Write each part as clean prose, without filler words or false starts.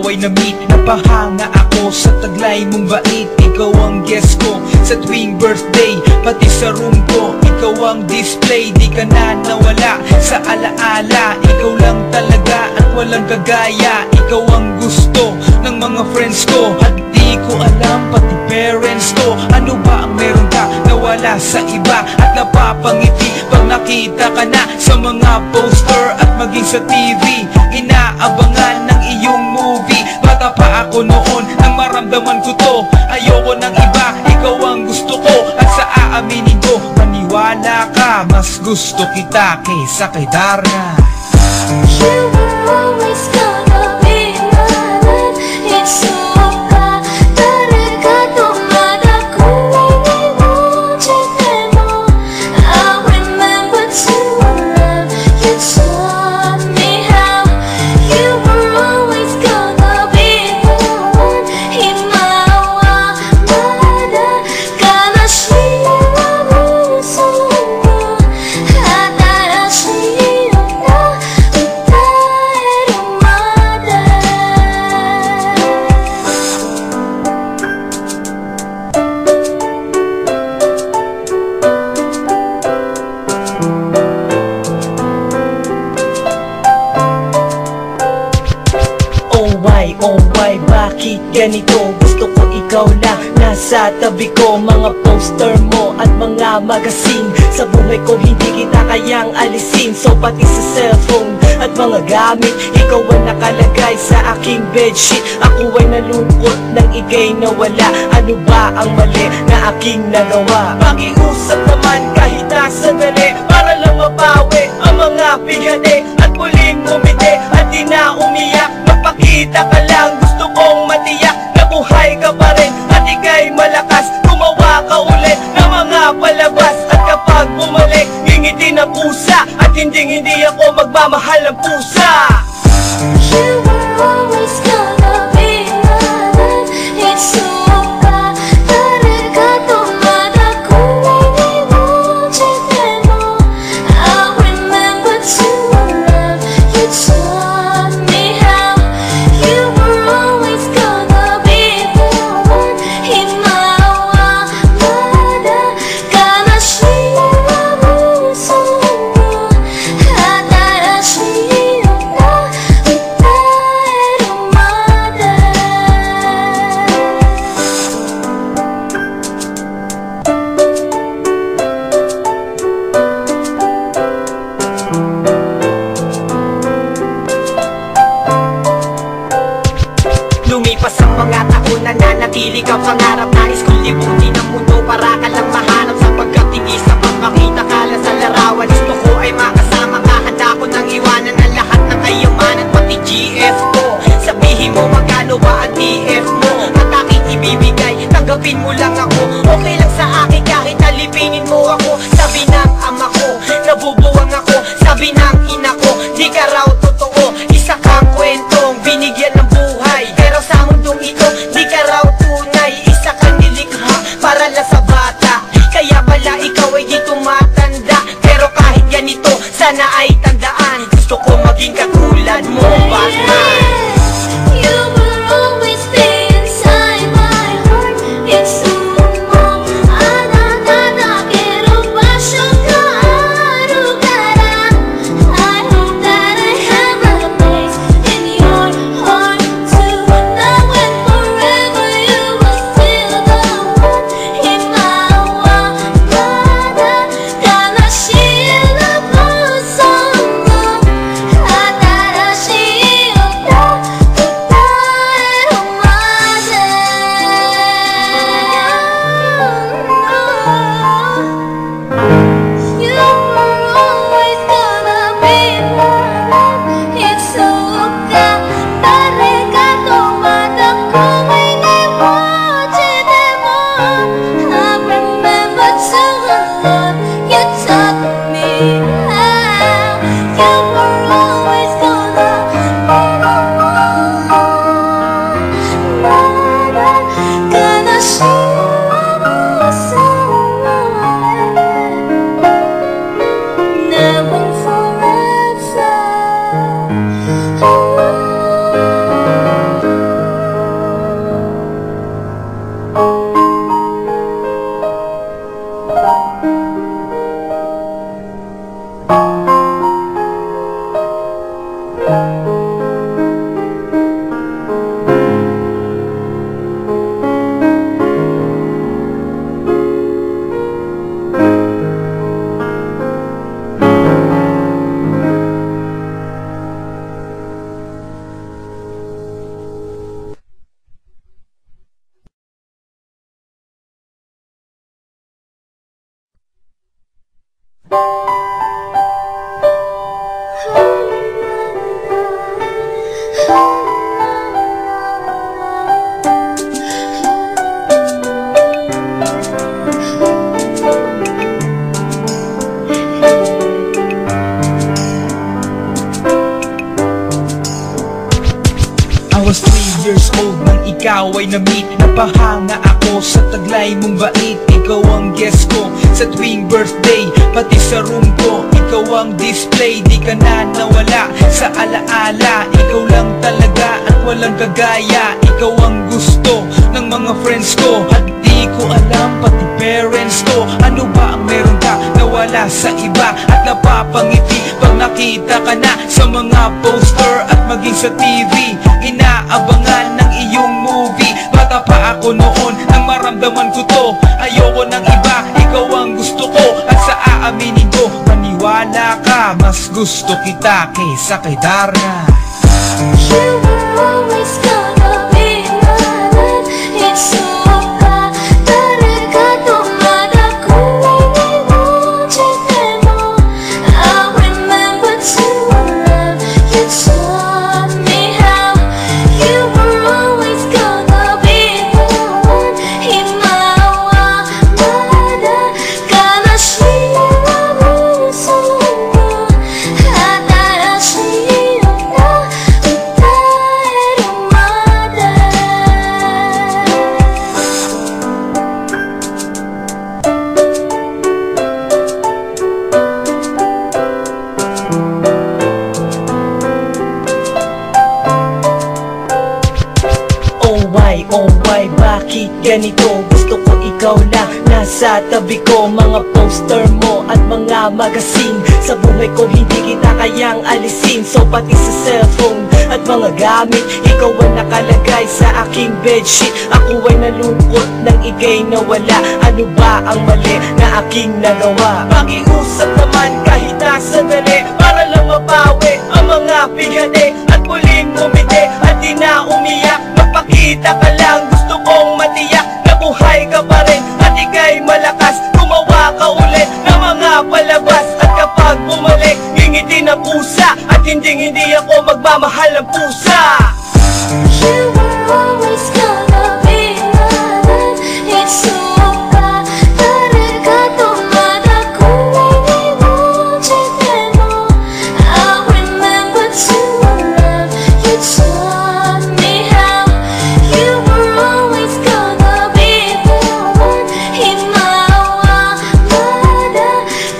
ay na-meet. Napahanga ako sa taglay mong bait. Ikaw ang guest ko sa tuwing birthday, pati sa room ko. Ikaw ang display, di ka na nawala sa alaala. Ikaw lang talaga at walang kagaya. Ikaw ang gusto ng mga friends ko, at di ko alam pati parents ko. Ano ba ang meron ka na wala sa iba, at napapangiti pag nakita ka na sa mga poster at maging sa TV. Inaabangan ng iyong movie. Bata pa ako noon nang maramdaman ko to. Ayoko ng iba, ikaw ang gusto ko. At sa aaminin ko, maniwala ka, mas gusto kita kaysa kay Darna. You were always gonna be my love. It's so bad. talaga dumadago naiiwanan mo. I remember to love you taught me how. You were always gonna be the one. Himawamada ka na siya puso mo. Hatara siya na Oh why, bakit ganito? Gusto ko ikaw lang nasa tabi ko. Mga poster mo at mga magazine, sa buhay ko hindi kita kayang alisin. So pati sa cellphone at mga gamit, ikaw ang nakalagay sa aking bedsheet. Ako ay nalungkot nang ika'y nawala. Ano ba ang mali na aking nagawa? Pakiusap naman kahit na sandali, para lang mapawi ang mga bigati at muling umiti at di na umiyak. Magpakita ka lang, gusto kong matiyak na buhay ka pa rin at ika'y malakas. Gumawa ka ulit ng mga palabas, at kapag bumalik, ngingiti na pusa, at hindi ako magmamahal ng pusa. You were always gonna be my love. It's so bad. talaga dumadago naiiwanan mo. I remember to love you taught me how. You were always gonna be the one. Himawamada ka na siya puso mo. Hatara siya na Lumipas ang mga taon, nananatili ka pangarap. Nais kong libutin ang mundo para ka lang mahanap. Sapagkat hindi sapat makita ka lang sa larawan. Gusto ko ay makasama ka, handa ko nang iwanan ang lahat ng kayamanan, pati GF ko. Sabihin mo magkano ba ang TF mo, at aking ibibigay, tanggapin mo lang ako. Okay lang sa akin kahit alipinin mo ako. Sabi ng ama ko, nabubuwang ako. Sabi ng ina ko, di ka raw totoo. Isa kang kwentong binigyan ng buhay, pero sa mundong ito, di ka raw tunay. Isa kang nilikha para lang sa bata, kaya pala ikaw ay di tumatanda. Pero kahit ganito, sana ay tandaan, gusto ko maging katulad mo, Batman. You will always be inside my heart. It's so long, anananakin I was 3 years old nang ikaw ay na-meet. Napahanga ako sa taglay mong bait. Ikaw ang guest ko sa tuwing birthday, pati sa room ko. Ikaw ang display, di ka na nawala sa alaala. Ikaw lang talaga at walang kagaya. Ikaw ang gusto ng mga friends ko, at di ko alam pati parents ko. Ano ba ang meron ka na wala sa iba, at napapangiti pag nakita ka na sa mga poster at maging sa TV. Inaabangan ng iyong movie. Bata pa ako noon nang maramdaman ko to. Ayoko ng iba, ikaw ang gusto ko. At sa aaminin ko, maniwala ka, mas gusto kita kaysa kay Darna. You were always gonna be my life. It's so bad. talaga tumada kung iiwanan mo. I remember to love you taught me how. You were always gonna be the one. Himawamada ka na siya puso mo. At siya na Oh why, bakit ganito? Gusto ko ikaw lang nasa tabi ko. Mga poster mo at mga magazine, sa buhay ko hindi kita kayang alisin. So pati sa cellphone at mga gamit, ikaw ang nakalagay sa aking bedsheet. Ako ay nalungkot nang ika'y nawala. Ano ba ang mali na aking nagawa? Pakiusap naman kahit na sandali, para lang mapawi ang mga bigati at muling umiti at di na umiyak. Magpakita ka lang, gusto kong matiyak na buhay ka pa rin at ika'y malakas. Gumawa ka ulit ng mga palabas, at kapag bumalik, ngingiti na pusa, at hindi ako magmamahal ng pusa. You were always gonna be my life. It's so bad. talaga tumada kung iiwanan mo. I remember to love you taught me how. You were always gonna be the one. Himawamada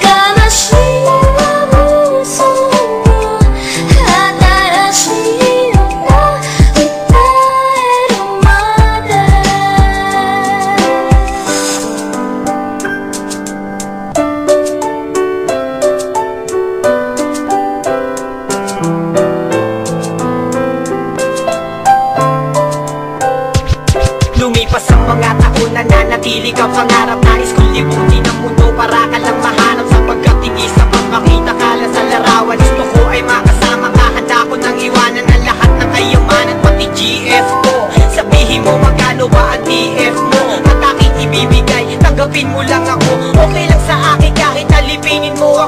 ka na siya puso mo. At siya na Lumipas ang mga taon, nananatili ka pangarap. Nais kong libutin ang mundo para ka lang mahanap. Sapagkat hindi sapat makita ka lang sa larawan. Gusto ko ay makasama ka, handa ko nang iwanan ang lahat ng kayamanan, pati GF ko. Sabihin mo magkano ba ang TF mo, at aking ibibigay, tanggapin mo lang ako. Okay lang sa akin kahit alipinin mo